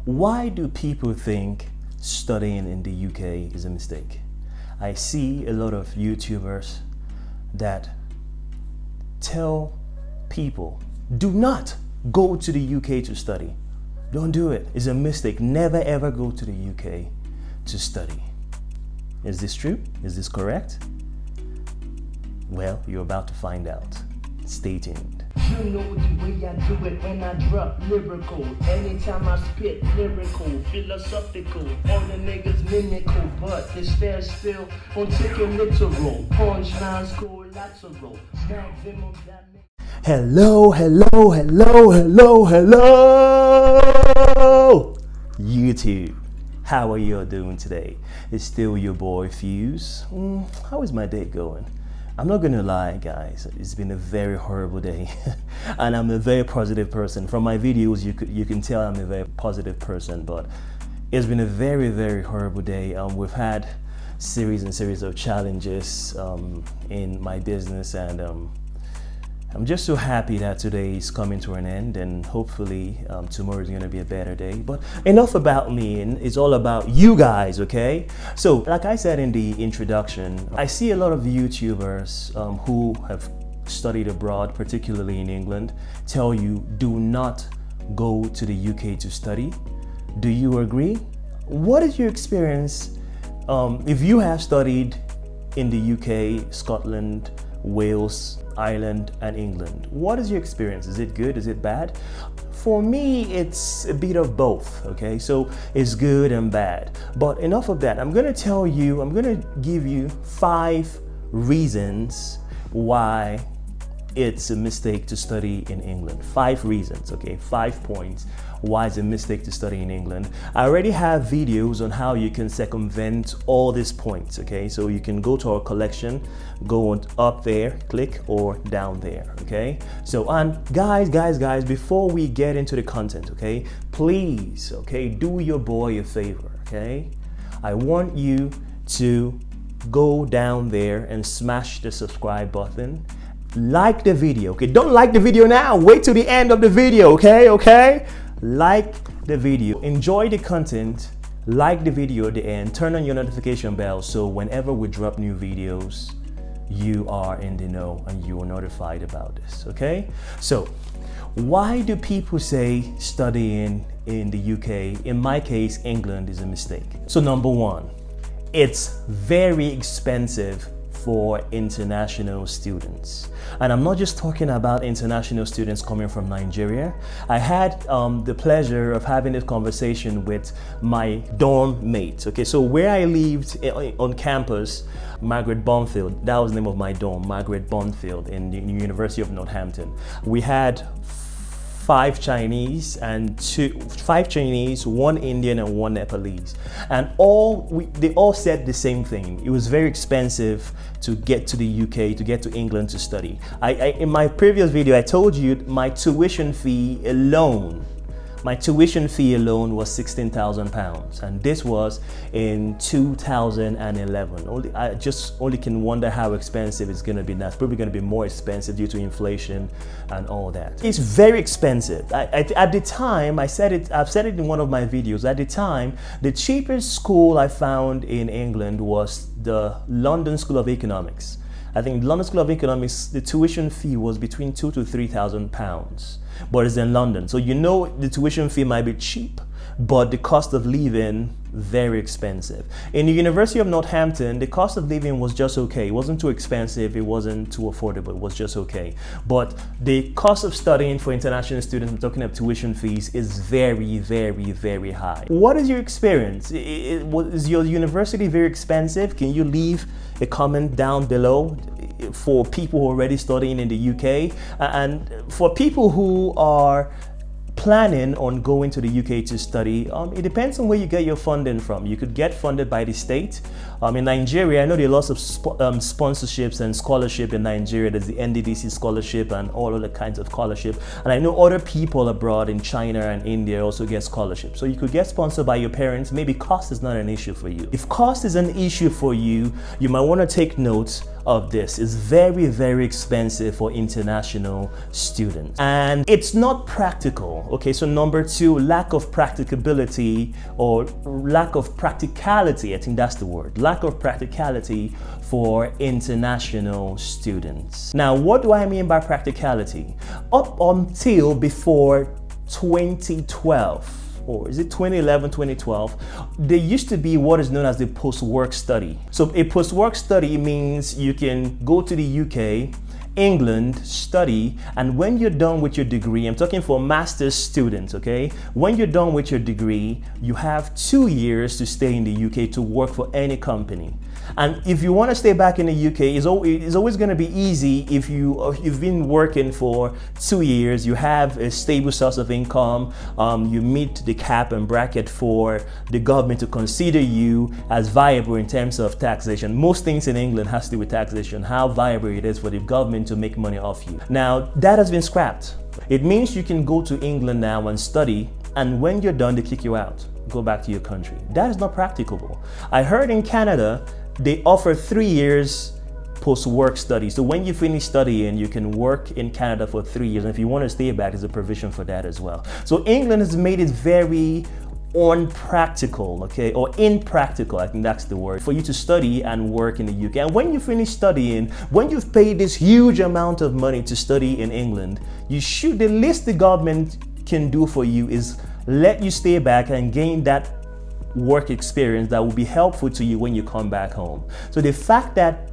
Why do people think studying in the UK is a mistake? I see a lot of YouTubers that tell people, do not go to the UK to study. Don't do it. It's a mistake. Never ever go to the UK to study. Is this true? Is this correct? Well, you're about to find out. Stay tuned. You know the way I do it when I drop lyrical. Anytime I spit lyrical, philosophical. All the niggas mimical, but this fair still won't take it literal. Punchlines collateral. Maximum damage. Hello. YouTube. How are you all doing today? It's still your boy Fuse. How is my day going? I'm not gonna lie, guys, it's been a very horrible day. And I'm a very positive person. From my videos you can tell I'm a very positive person, but it's been a very, very horrible day. We've had series of challenges in my business, and I'm just so happy that today is coming to an end, and hopefully tomorrow is going to be a better day. But enough about me, and it's all about you guys, okay? So like I said in the introduction, I see a lot of YouTubers who have studied abroad, particularly in England, tell you do not go to the UK to study. Do you agree? What is your experience if you have studied in the UK, Scotland, Wales, Ireland, and England? What is your experience? Is it good? Is it bad? For me, it's a bit of both, okay? So it's good and bad. But enough of that. I'm going to give you 5 reasons why it's a mistake to study in England. 5 reasons, okay? 5 points why it's a mistake to study in England. I already have videos on how you can circumvent all these points, okay? So you can go to our collection, go on up there, click, or down there, okay? So, and guys, before we get into the content, okay, please, okay, do your boy a favor, okay? I want you to go down there and smash the subscribe button. Like the video, okay? Don't like the video now. Wait till the end of the video, okay? Like the video, enjoy the content, like the video at the end, turn on your notification bell so whenever we drop new videos, you are in the know and you are notified about this, okay? So, why do people say studying in the UK, in my case, England, is a mistake? So number 1, it's very expensive for international students. And I'm not just talking about international students coming from Nigeria. I had the pleasure of having this conversation with my dorm mates. Okay, so where I lived on campus, Margaret Bonfield, that was the name of my dorm, Margaret Bonfield in the University of Northampton. We had 5 Chinese, 1 Indian and 1 Nepalese, and they all said the same thing. It was very expensive to get to the UK, to get to England to study. In my previous video, I told you my tuition fee alone was £16,000, and this was in 2011. I just only can wonder how expensive it's going to be now. It's probably going to be more expensive due to inflation and all that. It's very expensive. At the time, I've said it in one of my videos. At the time, the cheapest school I found in England was the London School of Economics. I think London School of Economics, the tuition fee was between £2,000 to £3,000, but it's in London. So you know the tuition fee might be cheap, but the cost of living very expensive. In the University of Northampton, the cost of living was just okay. It wasn't too expensive, it wasn't too affordable, it was just okay. But the cost of studying for international students, I'm talking about tuition fees, is very, very, very high. What is your experience? Is your university very expensive? Can you leave a comment down below for people who are already studying in the UK? And for people who are planning on going to the UK to study, it depends on where you get your funding from. You could get funded by the state. In Nigeria, I know there are lots of sponsorships and scholarship in Nigeria. There's the NDDC scholarship and all other kinds of scholarship. And I know other people abroad in China and India also get scholarships. So you could get sponsored by your parents. Maybe cost is not an issue for you. If cost is an issue for you, you might want to take notes of this is very, very expensive for international students. And it's not practical. Okay, so number two, lack of practicability or lack of practicality. I think that's the word. Lack of practicality for international students. Now, what do I mean by practicality? Up until before 2012, or is it 2011, 2012, there used to be what is known as the post-work study. So a post-work study means you can go to the UK, England, study, and when you're done with your degree, I'm talking for master's students, okay? When you're done with your degree, you have 2 years to stay in the UK to work for any company. And if you want to stay back in the UK, it's always going to be easy if you've been working for 2 years, you have a stable source of income, you meet the cap and bracket for the government to consider you as viable in terms of taxation. Most things in England has to do with taxation, how viable it is for the government to make money off you. Now, that has been scrapped. It means you can go to England now and study, and when you're done, they kick you out. Go back to your country. That is not practicable. I heard in Canada, they offer 3 years post-work study. So when you finish studying, you can work in Canada for 3 years. And if you want to stay back, there's a provision for that as well. So England has made it very unpractical, okay, or impractical, I think that's the word, for you to study and work in the UK. And when you finish studying, when you've paid this huge amount of money to study in England, the least the government can do for you is let you stay back and gain that work experience that will be helpful to you when you come back home. So the fact that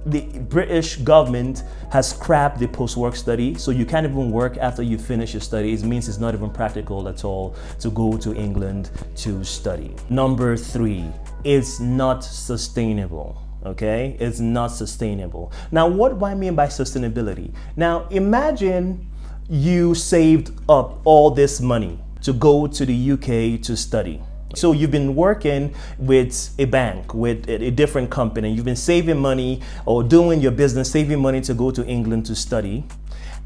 the British government has scrapped the post-work study, so you can't even work after you finish your studies, means it's not even practical at all to go to England to study. Number three, it's not sustainable. Okay, it's not sustainable. Now, what do I mean by sustainability? Now, imagine you saved up all this money to go to the UK to study. So you've been working with a bank, with a different company. You've been saving money or doing your business, saving money to go to England to study.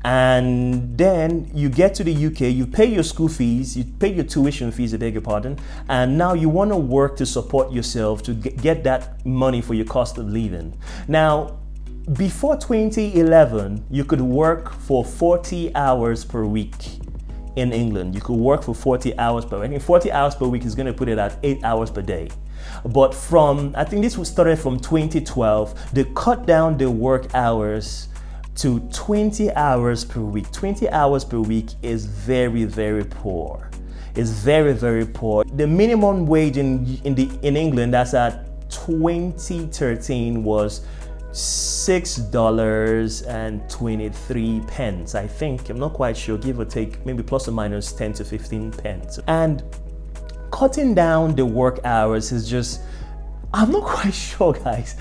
And then you get to the UK, you pay your school fees, you pay your tuition fees, I beg your pardon, and now you want to work to support yourself to get that money for your cost of living. Now, before 2011, you could work for 40 hours per week. In England, you could work for 40 hours per week. I think 40 hours per week is going to put it at 8 hours per day. But I think this started from 2012, they cut down the work hours to 20 hours per week. 20 hours per week is very, very poor. It's very, very poor. The minimum wage in England, that's at 2013, was $6.23, I think. I'm not quite sure, give or take, maybe plus or minus 10 to 15 pence. And cutting down the work hours is just, I'm not quite sure, guys.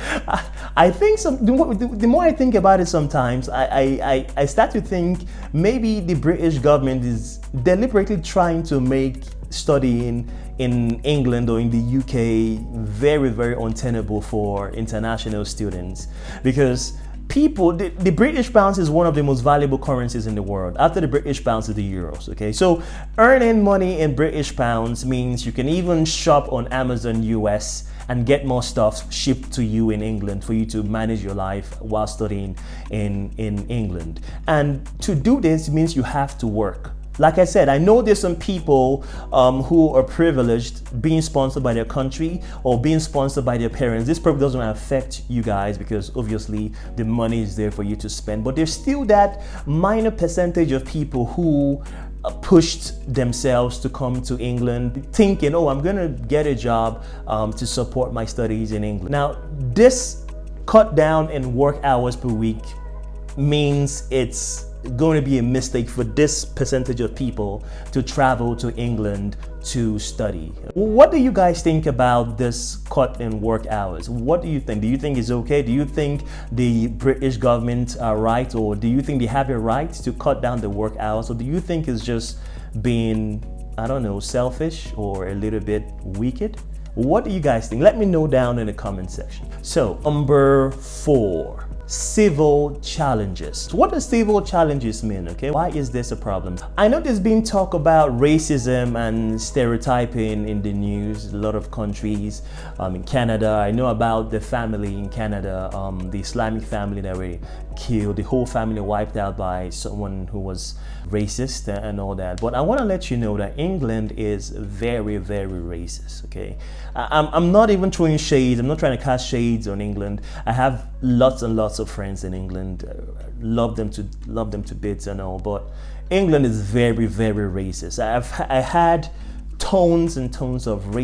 I think the more I think about it sometimes, I start to think maybe the British government is deliberately trying to make studying in England or in the UK very, very untenable for international students, because the British pound is one of the most valuable currencies in the world. After the British pound is the euros, okay? So earning money in British pounds means you can even shop on Amazon US and get more stuff shipped to you in England for you to manage your life while studying in England. And to do this means you have to work. Like I said, I know there's some people who are privileged being sponsored by their country or being sponsored by their parents. This probably doesn't affect you guys because obviously the money is there for you to spend. But there's still that minor percentage of people who pushed themselves to come to England thinking, oh, I'm going to get a job to support my studies in England. Now, this cut down in work hours per week means it's going to be a mistake for this percentage of people to travel to England to study. What do you guys think about this cut in work hours? What do you think? Do you think it's okay? Do you think the British government are right, or do you think they have a right to cut down the work hours, or do you think it's just being, I don't know, selfish or a little bit wicked? What do you guys think? Let me know down in the comment section. So, number 4. civil challenges. What does civil challenges mean? Okay, why is this a problem? I know there's been talk about racism and stereotyping in the news. A lot of countries, in Canada, I know about the family in Canada, the Islamic family that were killed, the whole family wiped out by someone who was racist and all that. But I want to let you know that England is very, very racist. Okay, I'm not even throwing shades. I'm not trying to cast shades on England. I have lots and lots of friends in England. Love them to bits and all. But England is very, very racist. I had tons and tons of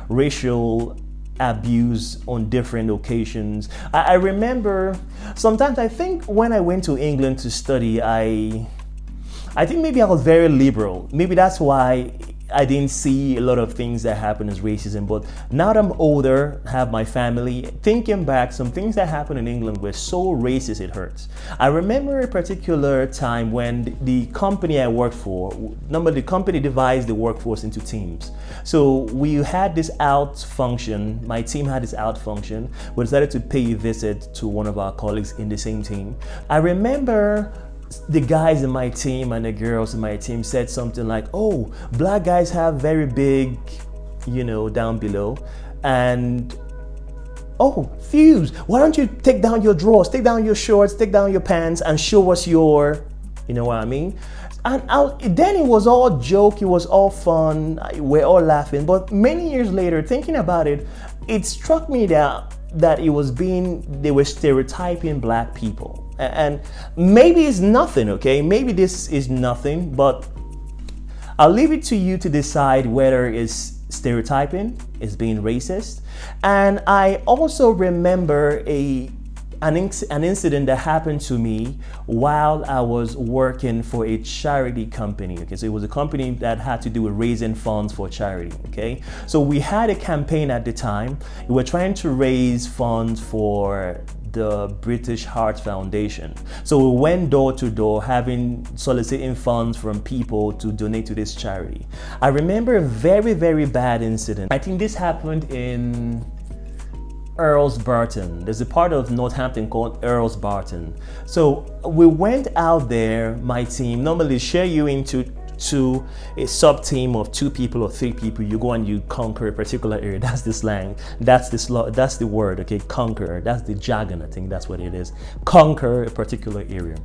racial abuse on different occasions. I remember sometimes, I think when I went to England to study, I think maybe I was very liberal. Maybe that's why I didn't see a lot of things that happen as racism. But now that I'm older, have my family, thinking back, some things that happened in England were so racist it hurts. I remember a particular time when the company I worked for, the company divides the workforce into teams. So we had this out function, my team had this out function. We decided to pay a visit to one of our colleagues in the same team. I remember the guys in my team and the girls in my team said something like, oh, black guys have very big, down below. And, oh, Fuse, why don't you take down your drawers, take down your shorts, take down your pants and show us your, you know what I mean? And then it was all joke, it was all fun, we're all laughing. But many years later, thinking about it, it struck me that they were stereotyping black people. And maybe it's nothing, okay? Maybe this is nothing, but I'll leave it to you to decide whether it's stereotyping, it's being racist. And I also remember an incident that happened to me while I was working for a charity company. Okay, so it was a company that had to do with raising funds for charity. Okay, so we had a campaign at the time. We were trying to raise funds for the British Heart Foundation. So we went door to door soliciting funds from people to donate to this charity. I remember a very, very bad incident. I think this happened in Earls Barton. There's a part of Northampton called Earls Barton. So we went out there, my team, normally share you into a sub team of 2 people or 3 people. You go and you conquer a particular area. That's the slang. That's the word. Okay, conquer. That's the jargon. I think that's what it is. Conquer a particular area.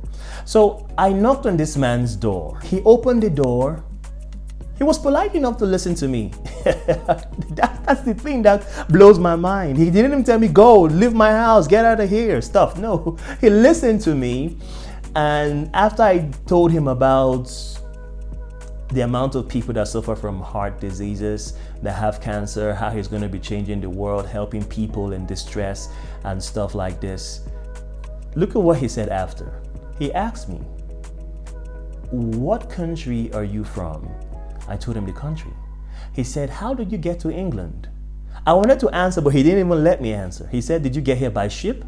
So I knocked on this man's door. He opened the door. He was polite enough to listen to me. That's the thing that blows my mind. He didn't even tell me, go, leave my house, get out of here, stuff. No, he listened to me. And after I told him about the amount of people that suffer from heart diseases, that have cancer, how he's going to be changing the world, helping people in distress and stuff like this, look at what he said after. He asked me, what country are you from? I told him the country. He said, how did you get to England? I wanted to answer, but he didn't even let me answer. He said, did you get here by ship?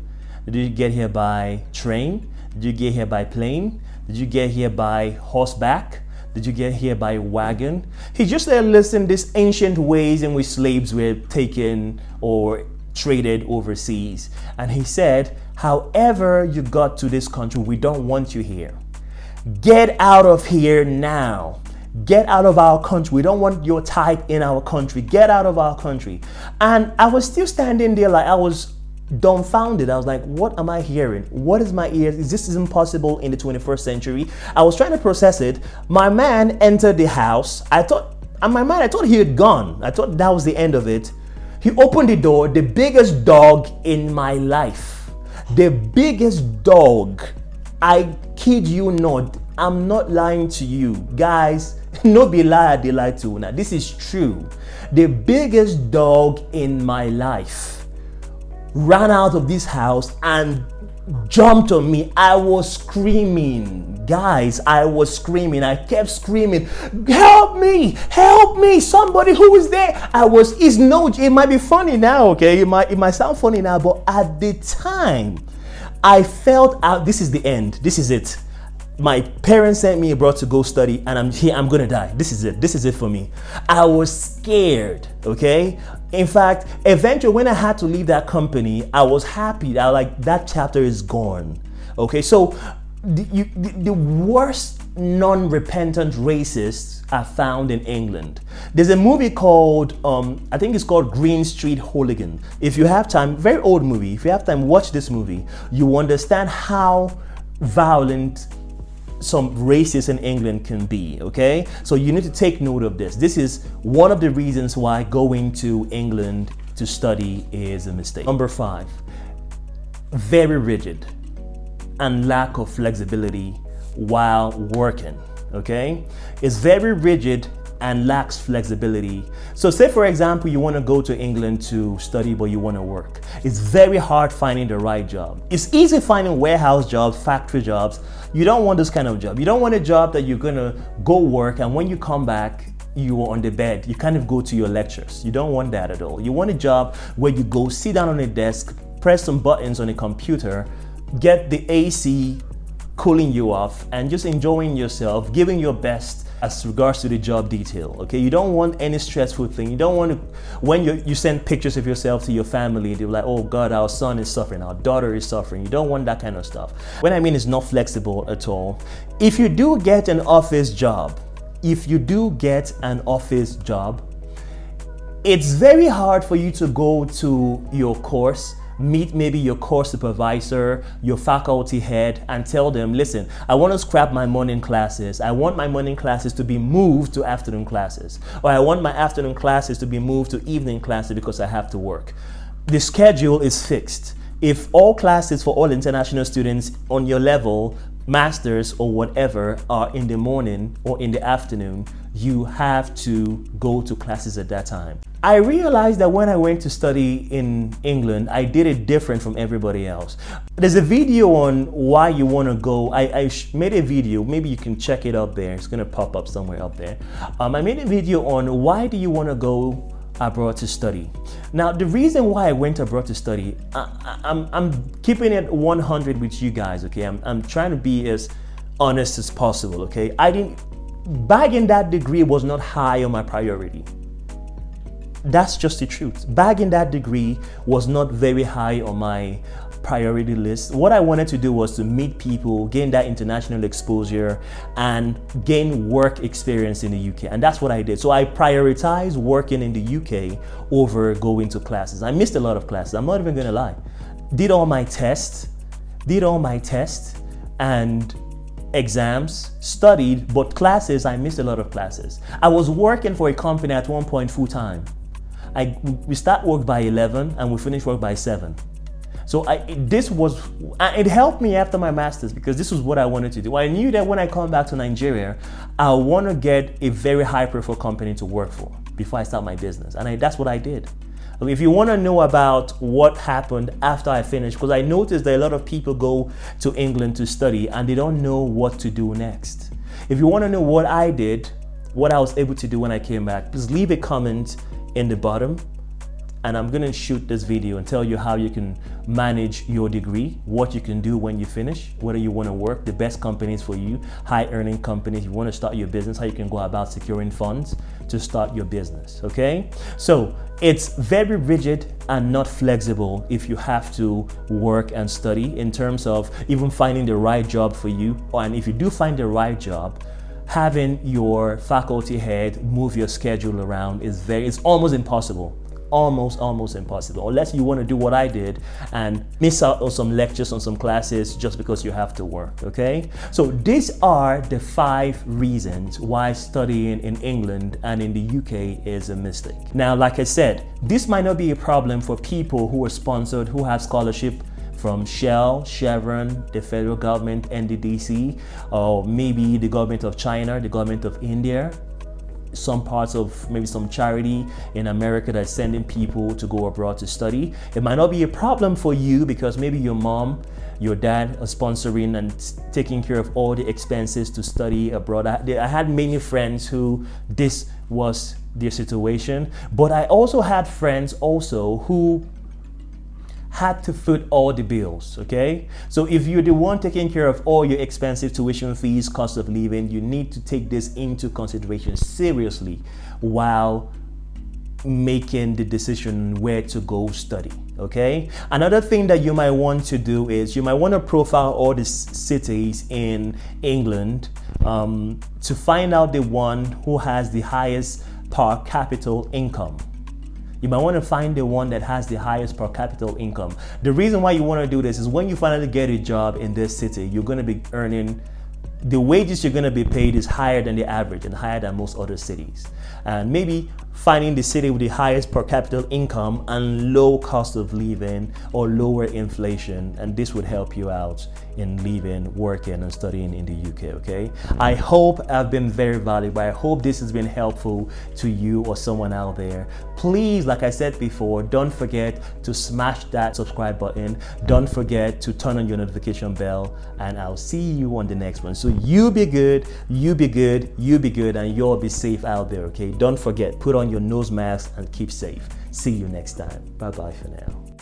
Did you get here by train? Did you get here by plane? Did you get here by horseback? Did you get here by wagon? He just said, listen, these ancient ways in which slaves were taken or traded overseas. And he said, however you got to this country, we don't want you here. Get out of here now. Get out of our country. We don't want your type in our country. Get out of our country. And I was still standing there like I was dumbfounded. I was like, what am I hearing? What is my ears? Is this impossible in the 21st century? I was trying to process it. My man entered the house. I thought he had gone. I thought that was the end of it. He opened the door, the biggest dog in my life. The biggest dog. I kid you not. I'm not lying to you. Guys, no be lie, they lie to. Now, this is true. The biggest dog in my life ran out of this house and jumped on me. I was screaming. Guys, I was screaming. I kept screaming, help me, somebody who is there. It might be funny now, okay? It might sound funny now, but at the time, I felt this is the end. This is it. My parents sent me abroad to go study, and I'm here, I'm gonna die. This is it for me. I was scared, okay? In fact, eventually when I had to leave that company, I was happy. I was like, that chapter is gone. Okay, so the worst non-repentant racists are found in England. There's a movie called, I think it's called Green Street Hooligan. If you have time, very old movie. If you have time, watch this movie. You understand how violent some racists in England can be, okay? So you need to take note of this. This is one of the reasons why going to England to study is a mistake. Number 5, very rigid and lack of flexibility while working, okay? It's very rigid and lacks flexibility. So say for example, you want to go to England to study, but you want to work. It's very hard finding the right job. It's easy finding warehouse jobs, factory jobs. You don't want this kind of job. You don't want a job that you're gonna go work and when you come back, you are on the bed. You kind of go to your lectures. You don't want that at all. You want a job where you go sit down on a desk, press some buttons on a computer, get the AC cooling you off and just enjoying yourself, giving your best as regards to the job detail, okay? You don't want any stressful thing. You don't want to, when you send pictures of yourself to your family, they're like, oh God, our son is suffering, our daughter is suffering. You don't want that kind of stuff. What I mean is not flexible at all. If you do get an office job, it's very hard for you to go to your course, meet maybe your course supervisor, your faculty head, and tell them, listen, I want to scrap my morning classes. I want my morning classes to be moved to afternoon classes. Or I want my afternoon classes to be moved to evening classes because I have to work. The schedule is fixed. If all classes for all international students on your level, masters or whatever, are in the morning or in the afternoon, you have to go to classes at that time. I realized that when I went to study in England, I did it different from everybody else. There's a video on why you want to go. I made a video, maybe you can check it up there. It's going to pop up somewhere up there. I made a video on why do you want to go abroad to study. Now, the reason why I went abroad to study, I'm keeping it 100 with you guys, okay? I'm trying to be as honest as possible, okay? Bagging that degree was not high on my priority. That's just the truth. Bagging that degree was not very high on my priority list. What I wanted to do was to meet people, gain that international exposure, and gain work experience in the UK. And that's what I did. So I prioritized working in the UK over going to classes. I missed a lot of classes. I'm not even gonna lie. Did all my tests and exams, studied, but classes, I missed a lot of classes. I was working for a company at one point full time. We start work by 11 and we finish work by 7. So it helped me after my master's because this was what I wanted to do. I knew that when I come back to Nigeria, I want to get a very high profile company to work for before I start my business. And that's what I did. I mean, if you want to know about what happened after I finished, because I noticed that a lot of people go to England to study and they don't know what to do next. If you want to know what I did, what I was able to do when I came back, please leave a comment in the bottom and I'm gonna shoot this video and tell you how you can manage your degree, what you can do when you finish, whether you wanna work, the best companies for you, high earning companies, you wanna start your business, how you can go about securing funds to start your business, okay? So it's very rigid and not flexible if you have to work and study in terms of even finding the right job for you. And if you do find the right job, having your faculty head move your schedule around it's almost impossible. Almost impossible, unless you want to do what I did and miss out on some lectures, on some classes just because you have to work, okay? So these are the 5 reasons why studying in England and in the UK is a mistake. Now, like I said, this might not be a problem for people who are sponsored, who have scholarship from Shell, Chevron, the federal government, NDDC, or maybe the government of China, the government of India, some parts of maybe some charity in America that's sending people to go abroad to study. It might not be a problem for you because maybe your mom, your dad are sponsoring and taking care of all the expenses to study abroad. I had many friends who this was their situation, but I also had friends also who had to foot all the bills, okay? So if you're the one taking care of all your expensive tuition fees, cost of living, you need to take this into consideration seriously while making the decision where to go study, okay? Another thing that you might want to do is you might want to profile all the cities in England to find out the one who has the highest per capita income. You might want to find the one that has the highest per capita income. The reason why you want to do this is when you finally get a job in this city, you're going to be earning, the wages you're going to be paid is higher than the average and higher than most other cities. And maybe finding the city with the highest per capita income and low cost of living or lower inflation, and this would help you out in living, working, and studying in the UK, okay? I hope I've been very valuable. I hope this has been helpful to you or someone out there. Please, like I said before, don't forget to smash that subscribe button. Don't forget to turn on your notification bell, and I'll see you on the next one. So you be good, you be good, you be good, and you'll be safe out there, okay? Don't forget, put on your nose mask and keep safe. See you next time. Bye-bye for now.